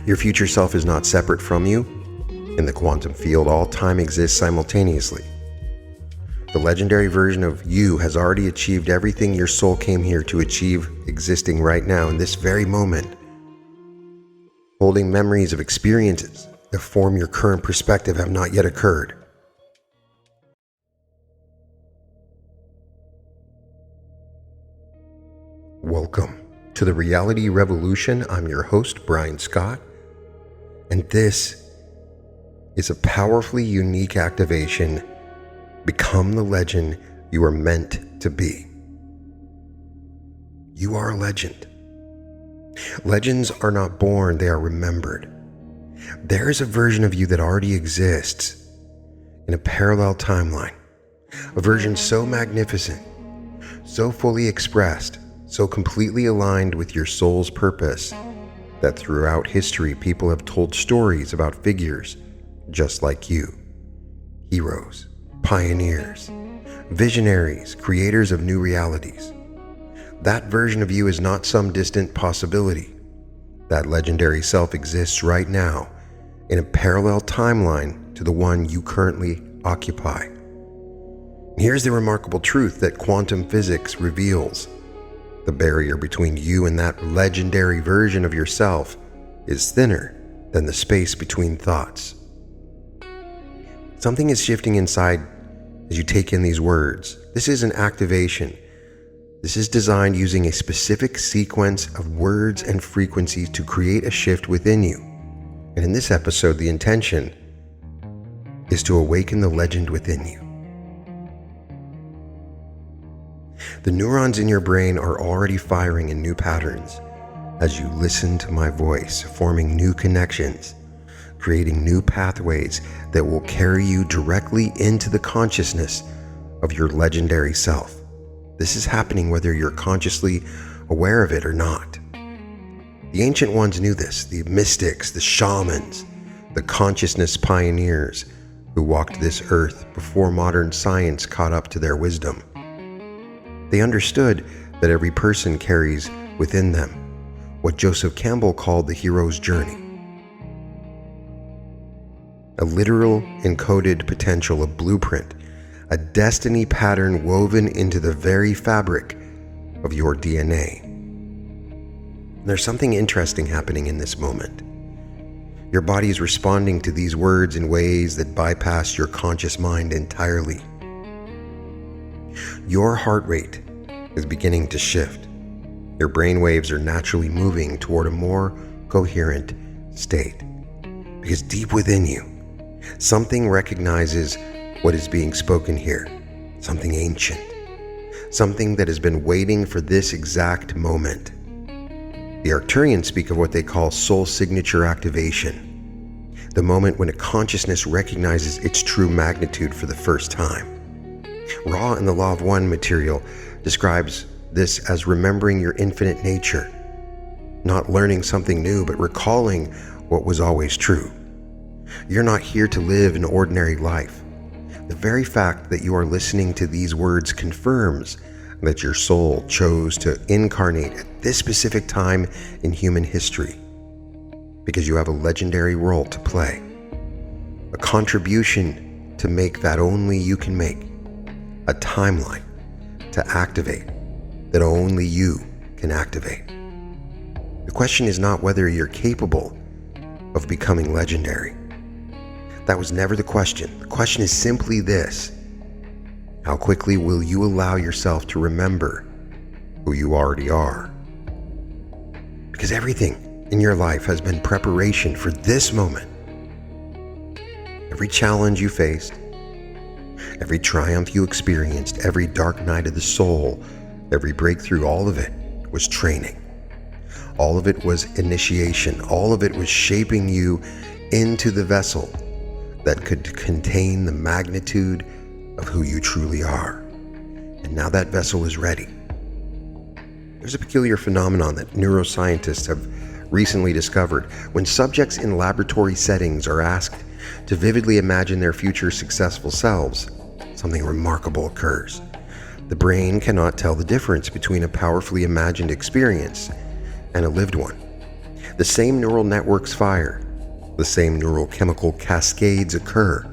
Your future self is not separate from you. In the quantum field, all time exists simultaneously. The legendary version of you has already achieved everything your soul came here to achieve, existing right now in this very moment, holding memories of experiences that form your current perspective have not yet occurred. Welcome to the Reality Revolution. I'm your host, Brian Scott, and this is a powerfully unique activation. Become the legend you are meant to be. You are a legend. Legends are not born, they are remembered. There is a version of you that already exists in a parallel timeline, a version so magnificent, so fully expressed, so completely aligned with your soul's purpose that throughout history people have told stories about figures just like you. Heroes, pioneers, visionaries, creators of new realities. That version of you is not some distant possibility. That legendary self exists right now in a parallel timeline to the one you currently occupy. And here's the remarkable truth that quantum physics reveals. The barrier between you and that legendary version of yourself is thinner than the space between thoughts. Something is shifting inside as you take in these words. This is an activation. This is designed using a specific sequence of words and frequencies to create a shift within you. And in this episode, the intention is to awaken the legend within you. The neurons in your brain are already firing in new patterns as you listen to my voice, forming new connections, creating new pathways that will carry you directly into the consciousness of your legendary self. This is happening whether you're consciously aware of it or not. The ancient ones knew this, the mystics, the shamans, the consciousness pioneers who walked this earth before modern science caught up to their wisdom. They understood that every person carries within them what Joseph Campbell called the hero's journey. A literal encoded potential, a blueprint, a destiny pattern woven into the very fabric of your DNA. There's something interesting happening in this moment. Your body is responding to these words in ways that bypass your conscious mind entirely. Your heart rate is beginning to shift. Your brain waves are naturally moving toward a more coherent state. Because deep within you, something recognizes what is being spoken here, something ancient, something that has been waiting for this exact moment. The Arcturians speak of what they call soul signature activation, the moment when a consciousness recognizes its true magnitude for the first time. Ra in the Law of One material describes this as remembering your infinite nature, not learning something new, but recalling what was always true. You're not here to live an ordinary life. The very fact that you are listening to these words confirms that your soul chose to incarnate at this specific time in human history, because you have a legendary role to play, a contribution to make that only you can make, a timeline to activate that only you can activate. The question is not whether you're capable of becoming legendary. That was never the question. The question is simply this: how quickly will you allow yourself to remember who you already are? Because everything in your life has been preparation for this moment. Every challenge you faced, every triumph you experienced, every dark night of the soul, every breakthrough, all of it was training. All of it was initiation. All of it was shaping you into the vessel that could contain the magnitude of who you truly are. And now that vessel is ready. There's a peculiar phenomenon that neuroscientists have recently discovered. When subjects in laboratory settings are asked to vividly imagine their future successful selves, something remarkable occurs. The brain cannot tell the difference between a powerfully imagined experience and a lived one. The same neural networks fire. The same neurochemical cascades occur.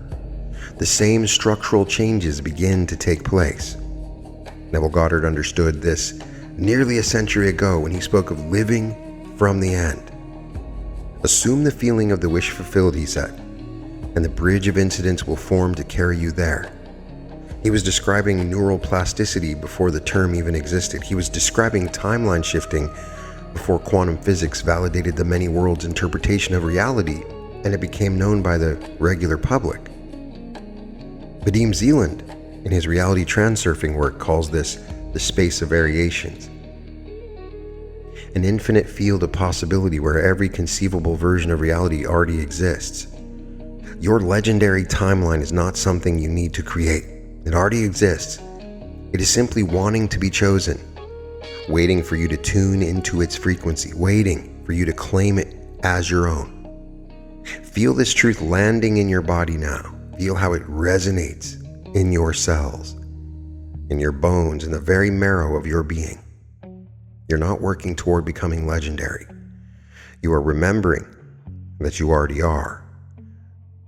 The same structural changes begin to take place. Neville Goddard understood this nearly a century ago when he spoke of living from the end. Assume the feeling of the wish fulfilled, he said, and the bridge of incidents will form to carry you there. He was describing neural plasticity before the term even existed. He was describing timeline shifting before quantum physics validated the many worlds interpretation of reality and it became known by the regular public. Vadim Zeland, in his reality transurfing work, calls this the space of variations. An infinite field of possibility where every conceivable version of reality already exists. Your legendary timeline is not something you need to create. It already exists. It is simply wanting to be chosen, waiting for you to tune into its frequency, waiting for you to claim it as your own. Feel this truth landing in your body now. Feel how it resonates in your cells, in your bones, in the very marrow of your being. You're not working toward becoming legendary. You are remembering that you already are.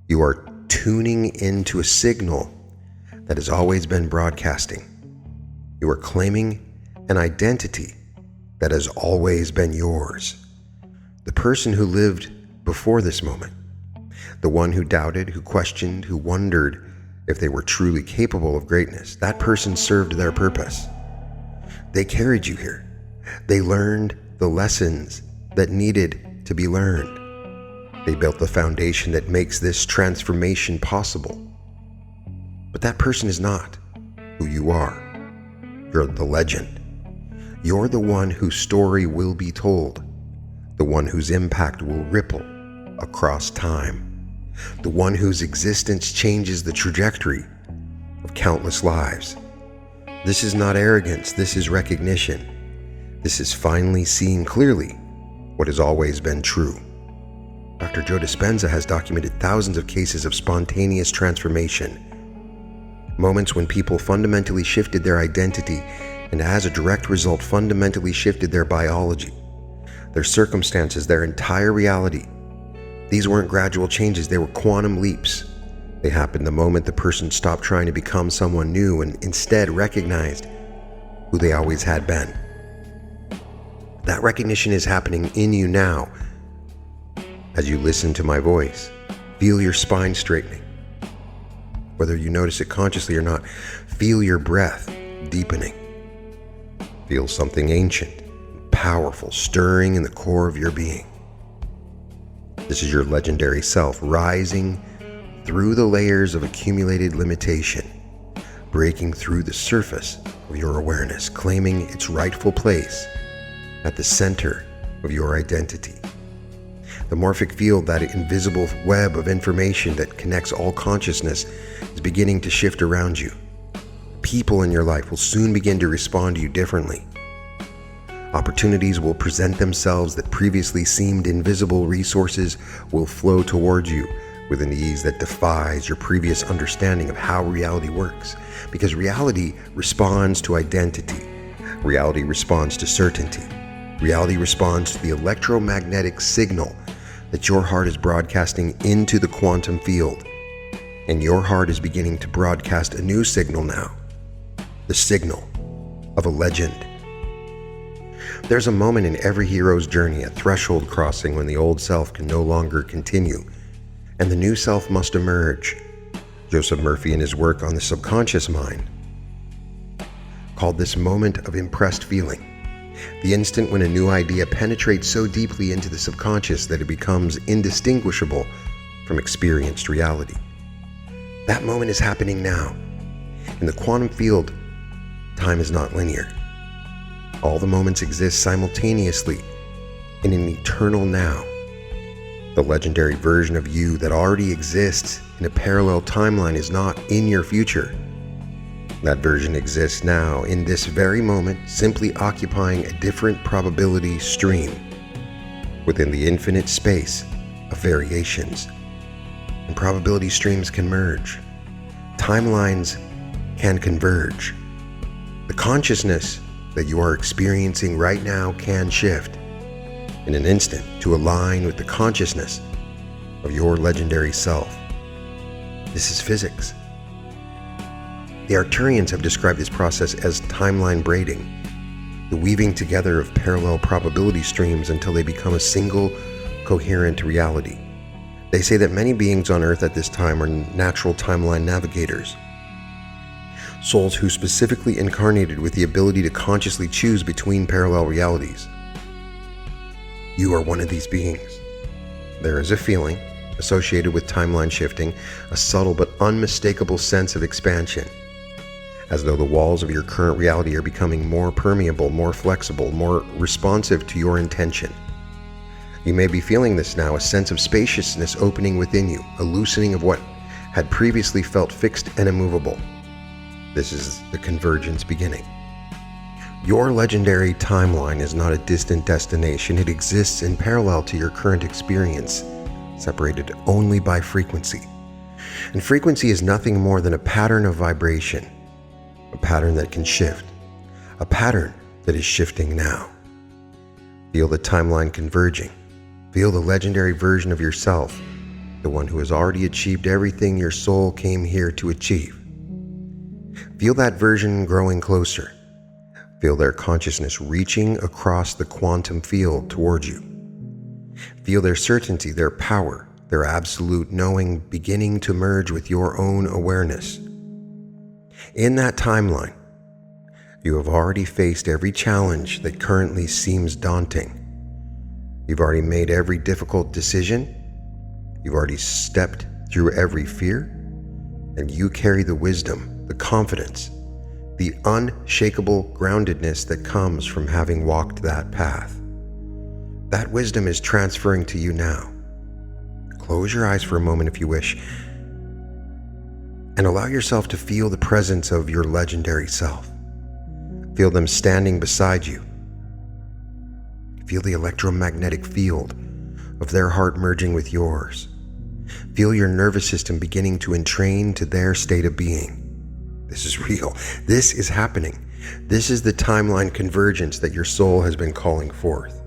You are tuning into a signal that has always been broadcasting. You are claiming an identity that has always been yours. The person who lived before this moment, the one who doubted, who questioned, who wondered if they were truly capable of greatness, that person served their purpose. They carried you here. They learned the lessons that needed to be learned. They built the foundation that makes this transformation possible. But that person is not who you are. You're the legend. You're the one whose story will be told, the one whose impact will ripple across time, the one whose existence changes the trajectory of countless lives. This is not arrogance, this is recognition. This is finally seeing clearly what has always been true. Dr. Joe Dispenza has documented thousands of cases of spontaneous transformation, moments when people fundamentally shifted their identity and as a direct result fundamentally shifted their biology, their circumstances, their entire reality. These weren't gradual changes, they were quantum leaps. They happened the moment the person stopped trying to become someone new and instead recognized who they always had been. That recognition is happening in you now. As you listen to my voice, feel your spine straightening. Whether you notice it consciously or not, feel your breath deepening. Feel something ancient, powerful, stirring in the core of your being. This is your legendary self rising through the layers of accumulated limitation, breaking through the surface of your awareness, claiming its rightful place at the center of your identity. The morphic field, that invisible web of information that connects all consciousness, is beginning to shift around you. People in your life will soon begin to respond to you differently. Opportunities will present themselves that previously seemed invisible. Resources will flow towards you with an ease that defies your previous understanding of how reality works. Because reality responds to identity. Reality responds to certainty. Reality responds to the electromagnetic signal that your heart is broadcasting into the quantum field. And your heart is beginning to broadcast a new signal now. The signal of a legend. There's a moment in every hero's journey, a threshold crossing when the old self can no longer continue, and the new self must emerge. Joseph Murphy, in his work on the subconscious mind, called this moment of impressed feeling. The instant when a new idea penetrates so deeply into the subconscious that it becomes indistinguishable from experienced reality. That moment is happening now. In the quantum field, time is not linear. All the moments exist simultaneously in an eternal now. The legendary version of you that already exists in a parallel timeline is not in your future. That version exists now, in this very moment, simply occupying a different probability stream within the infinite space of variations. And probability streams can merge. Timelines can converge. The consciousness that you are experiencing right now can shift. in an instant to align with the consciousness of your legendary self. This is physics. The Arcturians have described this process as timeline braiding, the weaving together of parallel probability streams until they become a single, coherent reality. They say that many beings on Earth at this time are natural timeline navigators, souls who specifically incarnated with the ability to consciously choose between parallel realities. You are one of these beings. There is a feeling associated with timeline shifting, a subtle but unmistakable sense of expansion, as though the walls of your current reality are becoming more permeable, more flexible, more responsive to your intention. You may be feeling this now, a sense of spaciousness opening within you, a loosening of what had previously felt fixed and immovable. This is the convergence beginning. Your legendary timeline is not a distant destination. It exists in parallel to your current experience, separated only by frequency. And frequency is nothing more than a pattern of vibration, a pattern that can shift, a pattern that is shifting now. Feel the timeline converging. Feel the legendary version of yourself, the one who has already achieved everything your soul came here to achieve. Feel that version growing closer. Feel their consciousness reaching across the quantum field towards you. Feel their certainty, their power, their absolute knowing beginning to merge with your own awareness. In that timeline, you have already faced every challenge that currently seems daunting. You've already made every difficult decision. You've already stepped through every fear. And you carry the wisdom, the confidence, the unshakable groundedness that comes from having walked that path. That wisdom is transferring to you now. Close your eyes for a moment if you wish, and allow yourself to feel the presence of your legendary self. Feel them standing beside you. Feel the electromagnetic field of their heart merging with yours. Feel your nervous system beginning to entrain to their state of being. This is real. This is happening. This is the timeline convergence that your soul has been calling forth.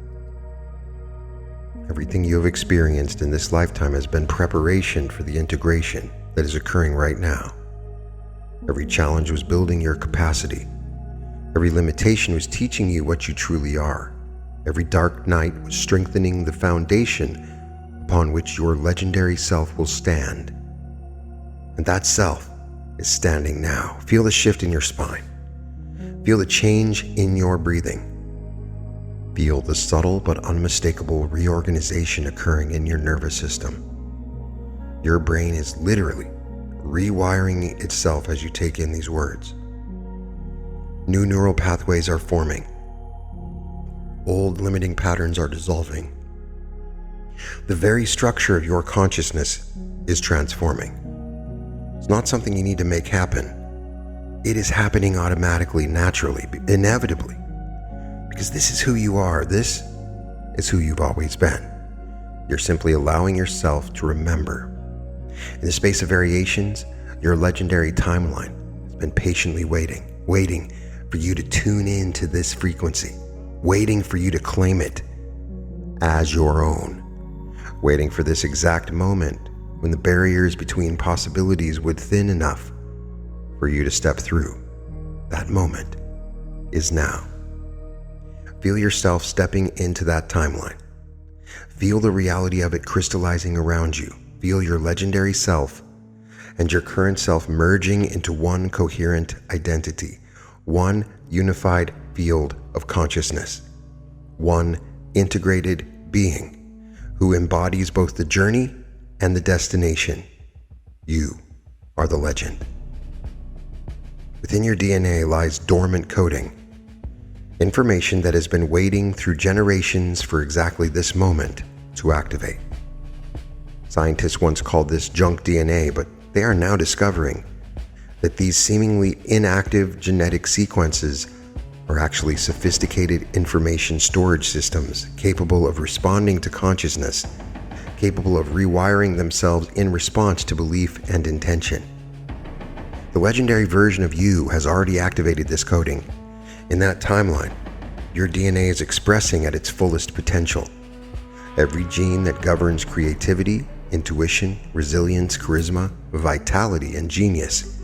Everything you have experienced in this lifetime has been preparation for the integration that is occurring right now. Every challenge was building your capacity. Every limitation was teaching you what you truly are. Every dark night was strengthening the foundation upon which your legendary self will stand. And that self is standing now. Feel the shift in your spine. Feel the change in your breathing. Feel the subtle but unmistakable reorganization occurring in your nervous system. Your brain is literally rewiring itself as you take in these words. New neural pathways are forming. Old limiting patterns are dissolving. The very structure of your consciousness is transforming. It's not something you need to make happen. It is happening automatically, naturally, inevitably. Because this is who you are. This is who you've always been. You're simply allowing yourself to remember. In the space of variations, your legendary timeline has been patiently waiting for you to tune into this frequency, waiting for you to claim it as your own, waiting for this exact moment when the barriers between possibilities would thin enough for you to step through. That moment is now. Feel yourself stepping into that timeline. Feel the reality of it crystallizing around you. Feel your legendary self and your current self merging into one coherent identity, one unified field of consciousness, one integrated being who embodies both the journey and the destination. You are the legend. Within your DNA lies dormant coding, information that has been waiting through generations for exactly this moment to activate. Scientists once called this junk DNA, but they are now discovering that these seemingly inactive genetic sequences are actually sophisticated information storage systems capable of responding to consciousness, capable of rewiring themselves in response to belief and intention. The legendary version of you has already activated this coding. In that timeline, your DNA is expressing at its fullest potential. Every gene that governs creativity, intuition, resilience, charisma, vitality, and genius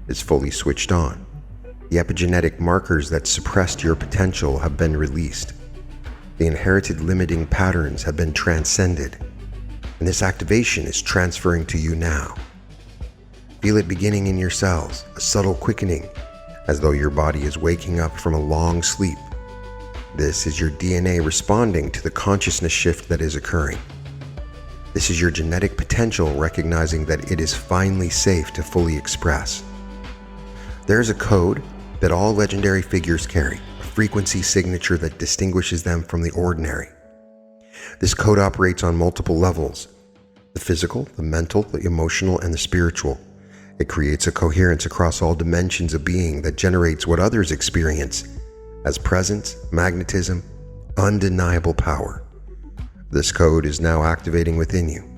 is fully switched on. The epigenetic markers that suppressed your potential have been released. The inherited limiting patterns have been transcended, and this activation is transferring to you now. Feel it beginning in your cells, a subtle quickening, as though your body is waking up from a long sleep. This is your DNA responding to the consciousness shift that is occurring. This is your genetic potential recognizing that it is finally safe to fully express. There is a code that all legendary figures carry, a frequency signature that distinguishes them from the ordinary. This code operates on multiple levels: the physical, the mental, the emotional, and the spiritual. It creates a coherence across all dimensions of being that generates what others experience as presence, magnetism, undeniable power. This code is now activating within you.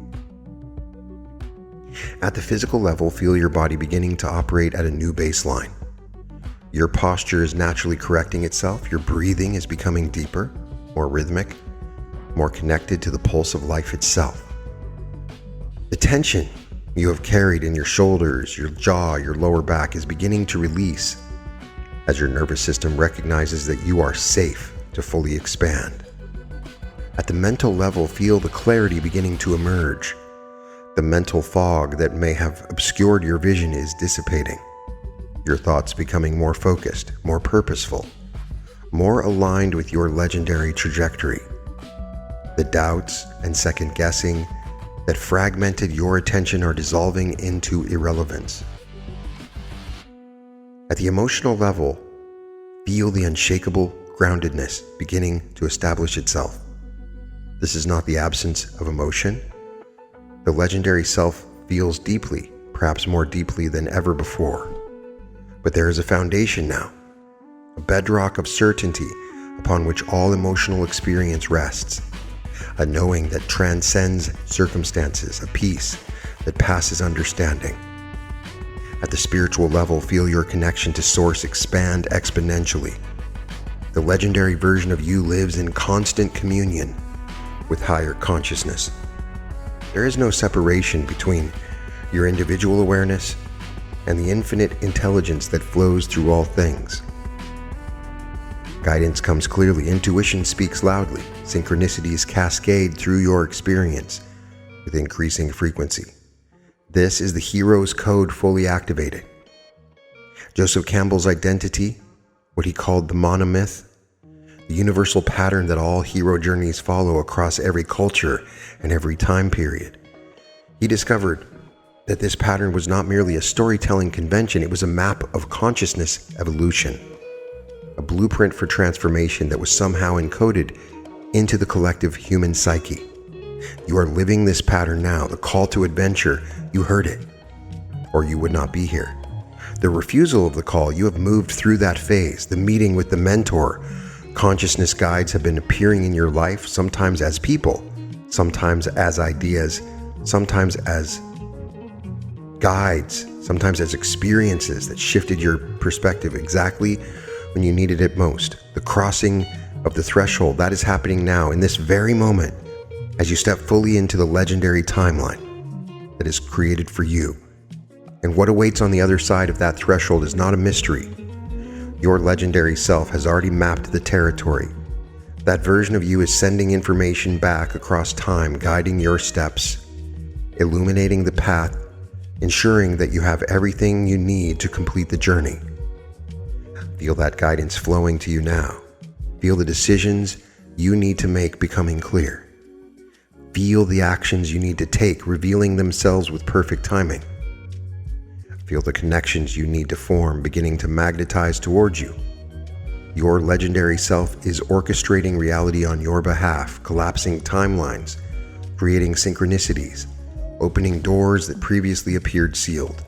At the physical level, feel your body beginning to operate at a new baseline. Your posture is naturally correcting itself. Your breathing is becoming deeper, more rhythmic, more connected to the pulse of life itself. The tension you have carried in your shoulders, your jaw, your lower back is beginning to release as your nervous system recognizes that you are safe to fully expand. At the mental level, feel the clarity beginning to emerge. The mental fog that may have obscured your vision is dissipating. Your thoughts becoming more focused, more purposeful, more aligned with your legendary trajectory. The doubts and second guessing that fragmented your attention are dissolving into irrelevance. At the emotional level, feel the unshakable groundedness beginning to establish itself. This is not the absence of emotion. The legendary self feels deeply, perhaps more deeply than ever before. But there is a foundation now, a bedrock of certainty upon which all emotional experience rests, a knowing that transcends circumstances, a peace that passes understanding. At the spiritual level, feel your connection to Source expand exponentially. The legendary version of you lives in constant communion with higher consciousness. There is no separation between your individual awareness and the infinite intelligence that flows through all things. Guidance comes clearly, intuition speaks loudly, synchronicities cascade through your experience with increasing frequency. This is the hero's code fully activated. Joseph Campbell's identity, what he called the monomyth, the universal pattern that all hero journeys follow across every culture and every time period. He discovered that this pattern was not merely a storytelling convention, it was a map of consciousness evolution, a blueprint for transformation that was somehow encoded into the collective human psyche. You are living this pattern now, the call to adventure, you heard it, or you would not be here. The refusal of the call, you have moved through that phase, the meeting with the mentor. Consciousness guides have been appearing in your life, sometimes as people, sometimes as ideas, sometimes as guides, sometimes as experiences that shifted your perspective exactly when you needed it most. The crossing of the threshold, that is happening now in this very moment as you step fully into the legendary timeline that is created for you. And what awaits on the other side of that threshold is not a mystery. Your legendary self has already mapped the territory. That version of you is sending information back across time, guiding your steps, illuminating the path, ensuring that you have everything you need to complete the journey. Feel that guidance flowing to you now. Feel the decisions you need to make becoming clear. Feel the actions you need to take revealing themselves with perfect timing. Feel the connections you need to form beginning to magnetize towards you. Your legendary self is orchestrating reality on your behalf, collapsing timelines, creating synchronicities, opening doors that previously appeared sealed.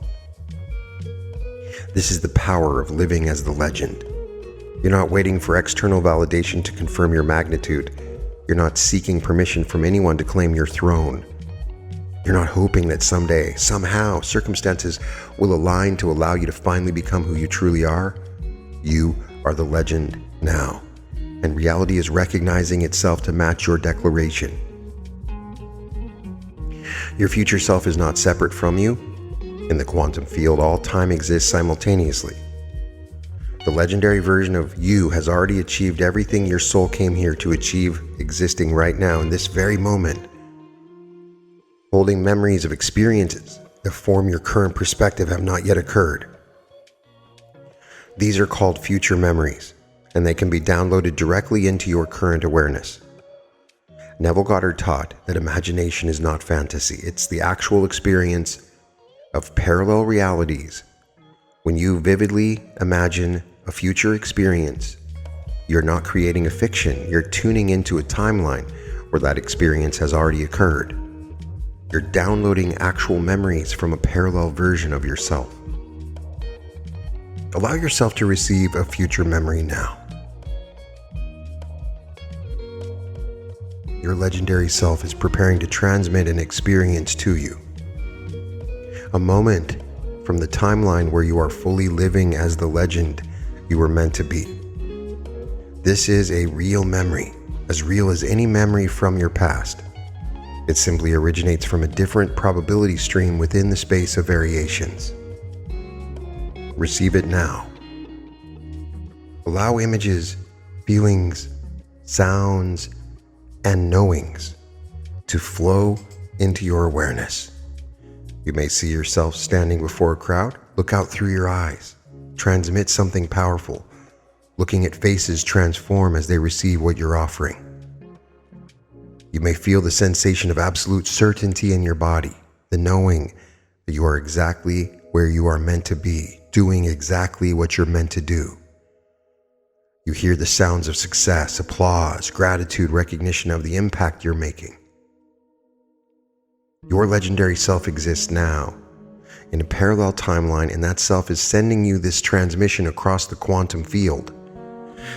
This is the power of living as the legend. You're not waiting for external validation to confirm your magnitude. You're not seeking permission from anyone to claim your throne. You're not hoping that someday, somehow, circumstances will align to allow you to finally become who you truly are. You are the legend now, and reality is recognizing itself to match your declaration. Your future self is not separate from you. In the quantum field, all time exists simultaneously. The legendary version of you has already achieved everything your soul came here to achieve, existing right now in this very moment, holding memories of experiences that form your current perspective have not yet occurred. These are called future memories, and they can be downloaded directly into your current awareness. Neville Goddard taught that imagination is not fantasy, it's the actual experience of parallel realities. When you vividly imagine a future experience, you're not creating a fiction, you're tuning into a timeline where that experience has already occurred. You're downloading actual memories from a parallel version of yourself. Allow yourself to receive a future memory now. Your legendary self is preparing to transmit an experience to you. A moment from the timeline where you are fully living as the legend you were meant to be. This is a real memory, as real as any memory from your past. It simply originates from a different probability stream within the space of variations. Receive it now. Allow images, feelings, sounds, and knowings to flow into your awareness. You may see yourself standing before a crowd. Look out through your eyes. Transmit something powerful. Looking at faces transform as they receive what you're offering. You may feel the sensation of absolute certainty in your body, the knowing that you are exactly where you are meant to be, doing exactly what you're meant to do. You hear the sounds of success, applause, gratitude, recognition of the impact you're making. Your legendary self exists now in a parallel timeline, and that self is sending you this transmission across the quantum field.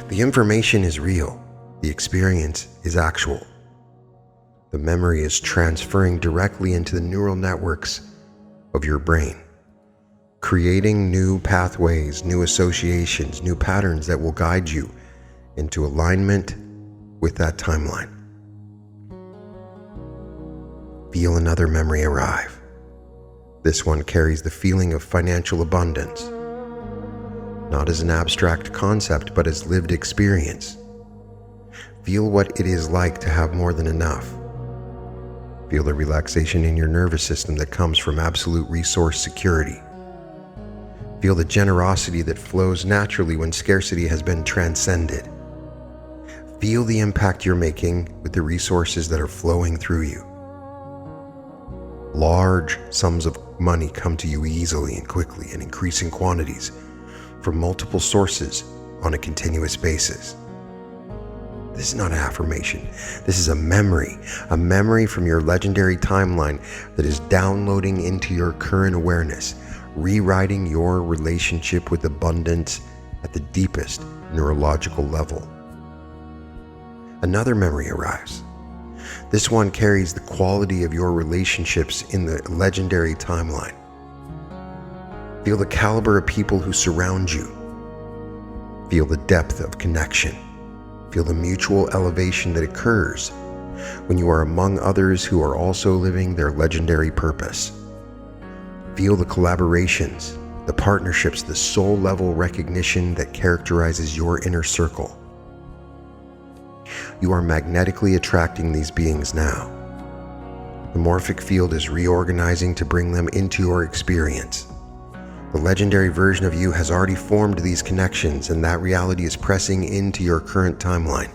The information is real. The experience is actual. The memory is transferring directly into the neural networks of your brain, creating new pathways, new associations, new patterns that will guide you into alignment with that timeline. Feel another memory arrive. This one carries the feeling of financial abundance, not as an abstract concept, but as lived experience. Feel what it is like to have more than enough. Feel the relaxation in your nervous system that comes from absolute resource security. Feel the generosity that flows naturally when scarcity has been transcended. Feel the impact you're making with the resources that are flowing through you. Large sums of money come to you easily and quickly in increasing quantities from multiple sources on a continuous basis. This is not an affirmation. This is a memory from your legendary timeline that is downloading into your current awareness, rewriting your relationship with abundance at the deepest neurological level. Another memory arrives. This one carries the quality of your relationships in the legendary timeline. Feel the caliber of people who surround you. Feel the depth of connection. Feel the mutual elevation that occurs when you are among others who are also living their legendary purpose. Feel the collaborations, the partnerships, the soul-level recognition that characterizes your inner circle. You are magnetically attracting these beings now. The morphic field is reorganizing to bring them into your experience. The legendary version of you has already formed these connections, and that reality is pressing into your current timeline,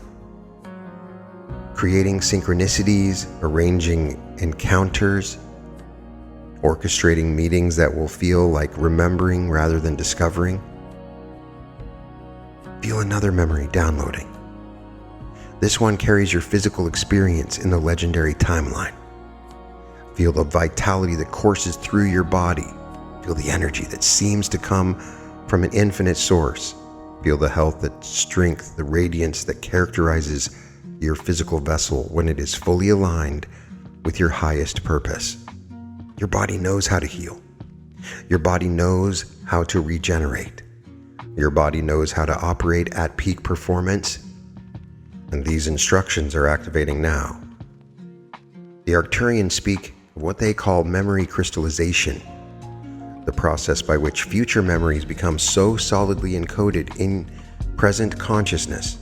creating synchronicities, arranging encounters, orchestrating meetings that will feel like remembering rather than discovering. Feel another memory downloading. This one carries your physical experience in the legendary timeline. Feel the vitality that courses through your body. Feel the energy that seems to come from an infinite source. Feel the health, the strength, the radiance that characterizes your physical vessel when it is fully aligned with your highest purpose. Your body knows how to heal. Your body knows how to regenerate. Your body knows how to operate at peak performance. And these instructions are activating now. The Arcturians speak of what they call memory crystallization, the process by which future memories become so solidly encoded in present consciousness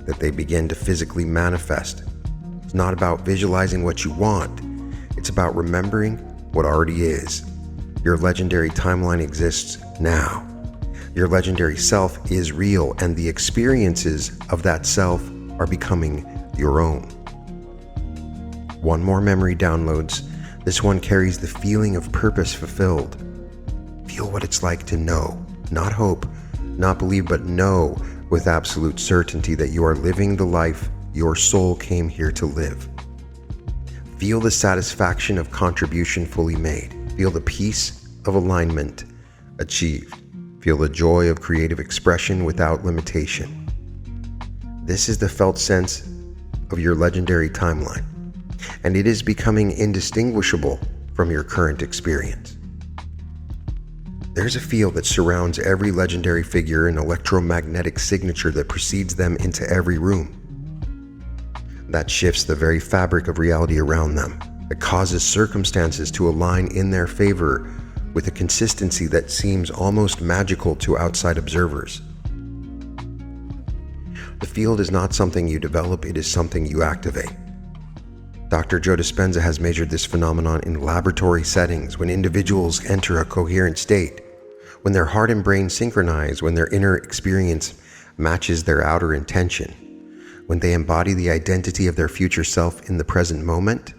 that they begin to physically manifest. It's not about visualizing what you want, it's about remembering what already is. Your legendary timeline exists now. Your legendary self is real, and the experiences of that self are becoming your own. One more memory downloads. This one carries the feeling of purpose fulfilled. Feel what it's like to know, not hope, not believe, but know with absolute certainty that you are living the life your soul came here to live. Feel the satisfaction of contribution fully made. Feel the peace of alignment achieved. Feel the joy of creative expression without limitation. This is the felt sense of your legendary timeline, and it is becoming indistinguishable from your current experience. There's a field that surrounds every legendary figure, an electromagnetic signature that precedes them into every room. That shifts the very fabric of reality around them. It causes circumstances to align in their favor with a consistency that seems almost magical to outside observers. The field is not something you develop, it is something you activate. Dr. Joe Dispenza has measured this phenomenon in laboratory settings when individuals enter a coherent state, when their heart and brain synchronize, when their inner experience matches their outer intention, when they embody the identity of their future self in the present moment.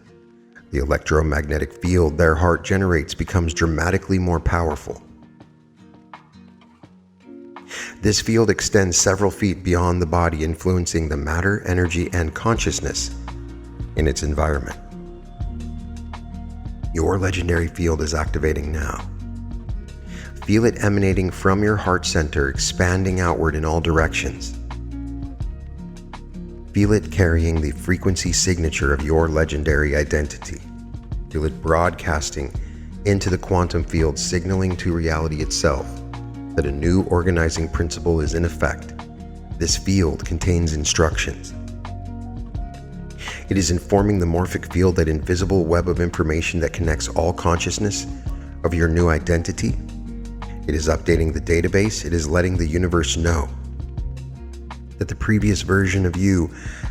The electromagnetic field their heart generates becomes dramatically more powerful. This field extends several feet beyond the body, influencing the matter, energy, and consciousness in its environment. Your legendary field is activating now. Feel it emanating from your heart center, expanding outward in all directions. Feel it carrying the frequency signature of your legendary identity. Feel it broadcasting into the quantum field, signaling to reality itself that a new organizing principle is in effect. This field contains instructions. It is informing the morphic field, that invisible web of information that connects all consciousness of your new identity. It is updating the database. It is letting the universe know that the previous version of you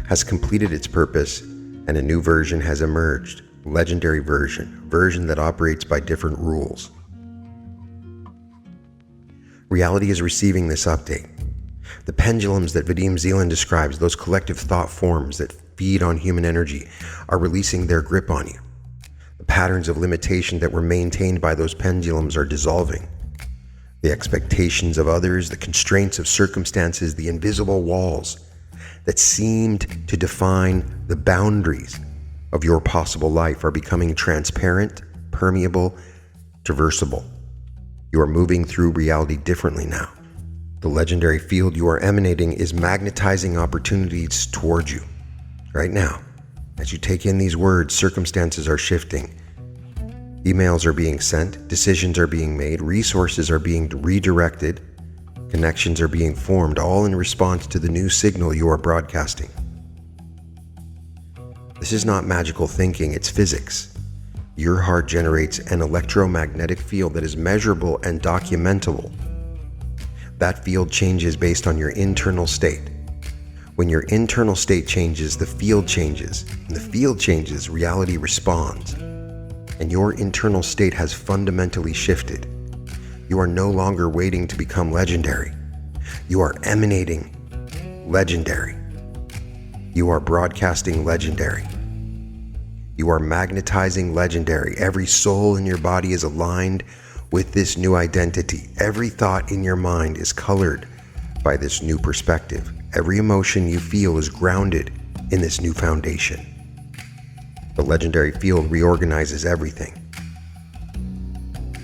has completed its purpose and a new version has emerged. Legendary version that operates by different rules. Reality is receiving this update. The pendulums that Vadim Zeland describes, those collective thought forms that feed on human energy, are releasing their grip on you. The patterns of limitation that were maintained by those pendulums are dissolving. The expectations of others, the constraints of circumstances, the invisible walls that seemed to define the boundaries of your possible life are becoming transparent, permeable, traversable. You are moving through reality differently now. The legendary field you are emanating is magnetizing opportunities towards you. Right now, as you take in these words, circumstances are shifting. Emails are being sent, decisions are being made, resources are being redirected, connections are being formed, all in response to the new signal you are broadcasting. This is not magical thinking, it's physics. Your heart generates an electromagnetic field that is measurable and documentable. That field changes based on your internal state. When your internal state changes, the field changes. When the field changes, reality responds. And your internal state has fundamentally shifted. You are no longer waiting to become legendary. You are emanating legendary. You are broadcasting legendary. You are magnetizing legendary. Every soul in your body is aligned with this new identity. Every thought in your mind is colored by this new perspective. Every emotion you feel is grounded in this new foundation. The legendary field reorganizes everything.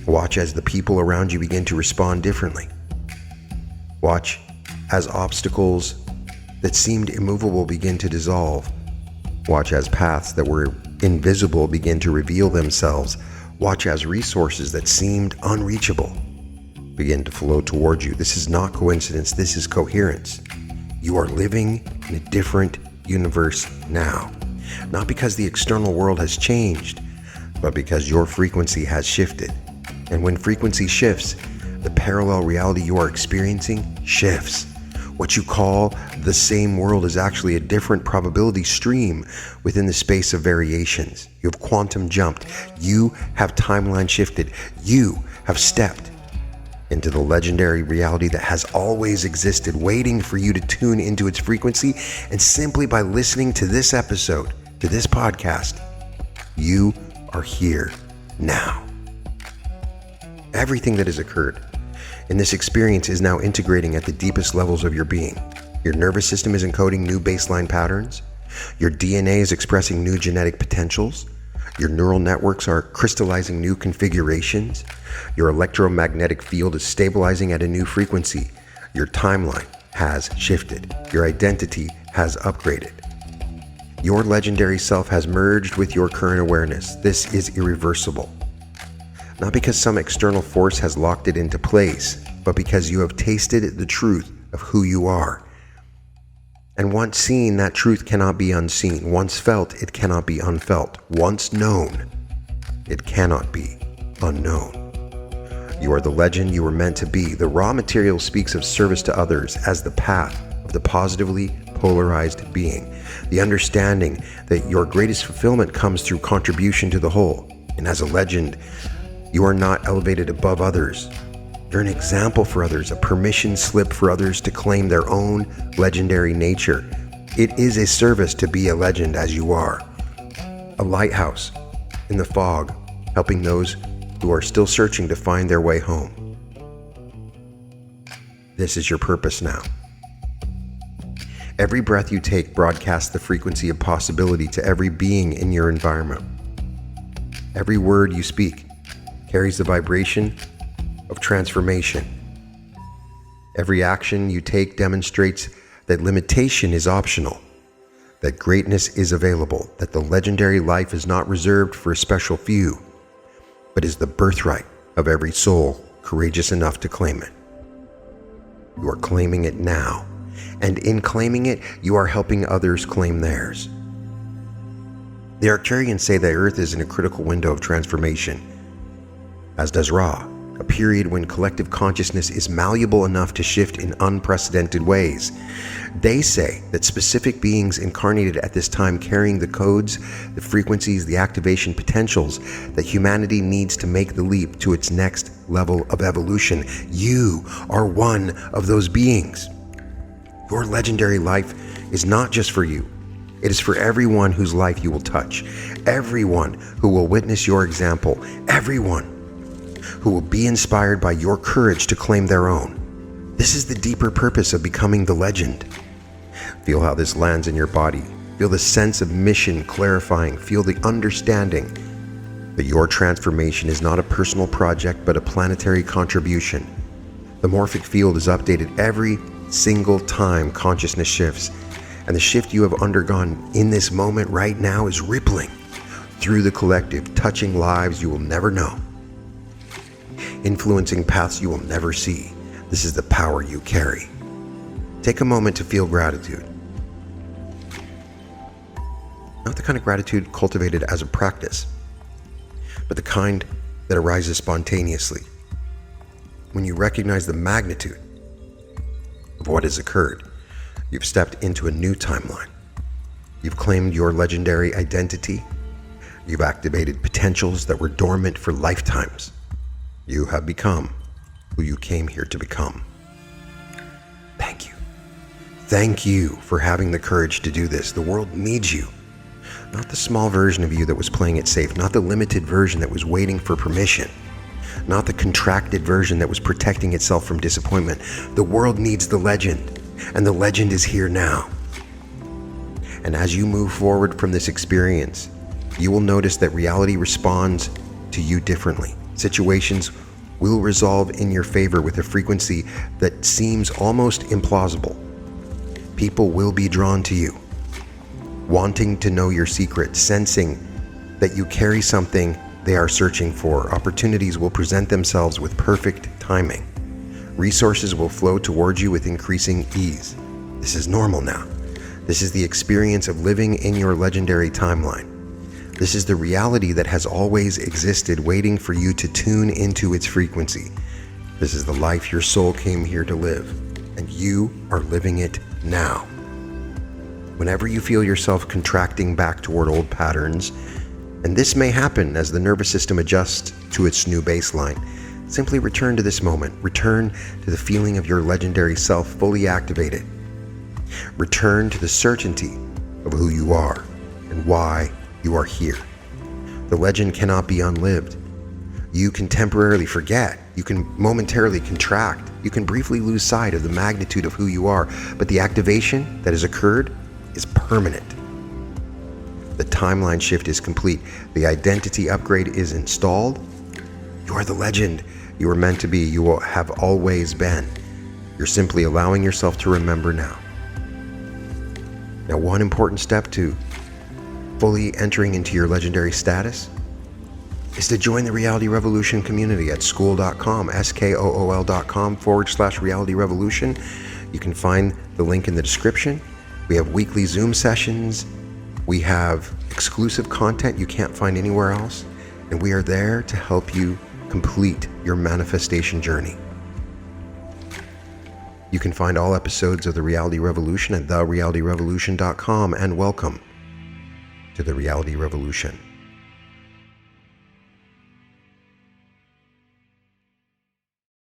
Watch as the people around you begin to respond differently. Watch as obstacles that seemed immovable begin to dissolve. Watch as paths that were invisible begin to reveal themselves. Watch as resources that seemed unreachable begin to flow towards you. This is not coincidence, this is coherence. You are living in a different universe now. Not because the external world has changed, but because your frequency has shifted. And when frequency shifts, the parallel reality you are experiencing shifts. What you call the same world is actually a different probability stream within the space of variations. You have quantum jumped. You have timeline shifted. You have stepped into the legendary reality that has always existed, waiting for you to tune into its frequency. And simply by listening to this episode, to this podcast, you are here now. Everything that has occurred in this experience is now integrating at the deepest levels of your being. Your nervous system is encoding new baseline patterns. Your DNA is expressing new genetic potentials. Your neural networks are crystallizing new configurations. Your electromagnetic field is stabilizing at a new frequency. Your timeline has shifted. Your identity has upgraded. Your legendary self has merged with your current awareness. This is irreversible. Not because some external force has locked it into place, but because you have tasted the truth of who you are. And once seen, that truth cannot be unseen. Once felt, it cannot be unfelt. Once known, it cannot be unknown. You are the legend you were meant to be. The raw material speaks of service to others as the path of the positively polarized being. The understanding that your greatest fulfillment comes through contribution to the whole. And as a legend, you are not elevated above others. You're an example for others, a permission slip for others to claim their own legendary nature. It is a service to be a legend as you are. A lighthouse in the fog, helping those who are still searching to find their way home. This is your purpose now. Every breath you take broadcasts the frequency of possibility to every being in your environment. Every word you speak carries the vibration of transformation. Every action you take demonstrates that limitation is optional, that greatness is available, that the legendary life is not reserved for a special few, but is the birthright of every soul courageous enough to claim it. You are claiming it now, and in claiming it, you are helping others claim theirs. The Arcturians say that Earth is in a critical window of transformation, as does Ra, a period when collective consciousness is malleable enough to shift in unprecedented ways. They say that specific beings incarnated at this time carrying the codes, the frequencies, the activation potentials that humanity needs to make the leap to its next level of evolution. You are one of those beings. Your legendary life is not just for you. It is for everyone whose life you will touch, everyone who will witness your example, everyone who will be inspired by your courage to claim their own. This is the deeper purpose of becoming the legend. Feel how this lands in your body. Feel the sense of mission clarifying. Feel the understanding that your transformation is not a personal project, but a planetary contribution. The morphic field is updated every single time consciousness shifts, and the shift you have undergone in this moment right now is rippling through the collective, touching lives you will never know, influencing paths you will never see. This is the power you carry. Take a moment to feel gratitude. Not the kind of gratitude cultivated as a practice, but the kind that arises spontaneously when you recognize the magnitude of what has occurred. You've stepped into a new timeline. You've claimed your legendary identity. You've activated potentials that were dormant for lifetimes. You have become who you came here to become. Thank you. Thank you for having the courage to do this. The world needs you. Not the small version of you that was playing it safe, not the limited version that was waiting for permission, not the contracted version that was protecting itself from disappointment. The world needs the legend, and the legend is here now. And as you move forward from this experience, you will notice that reality responds to you differently. Situations will resolve in your favor with a frequency that seems almost implausible. People will be drawn to you, wanting to know your secret, sensing that you carry something they are searching for. Opportunities will present themselves with perfect timing. Resources will flow towards you with increasing ease. This is normal now. This is the experience of living in your legendary timeline. This is the reality that has always existed, waiting for you to tune into its frequency. This is the life your soul came here to live, and you are living it now. Whenever you feel yourself contracting back toward old patterns, and this may happen as the nervous system adjusts to its new baseline, simply return to this moment. Return to the feeling of your legendary self fully activated. Return to the certainty of who you are and why you are here. The legend cannot be unlived. You can temporarily forget. You can momentarily contract. You can briefly lose sight of the magnitude of who you are, but the activation that has occurred is permanent. The timeline shift is complete. The identity upgrade is installed. You are the legend you are meant to be. You will have always been. You're simply allowing yourself to remember now. Now, one important step to fully entering into your legendary status is to join the Reality Revolution community at skool.com, skool.com/Reality Revolution. You can find the link in the description. We have weekly Zoom sessions. We have exclusive content you can't find anywhere else. And we are there to help you complete your manifestation journey. You can find all episodes of The Reality Revolution at therealityrevolution.com, and welcome to The Reality Revolution.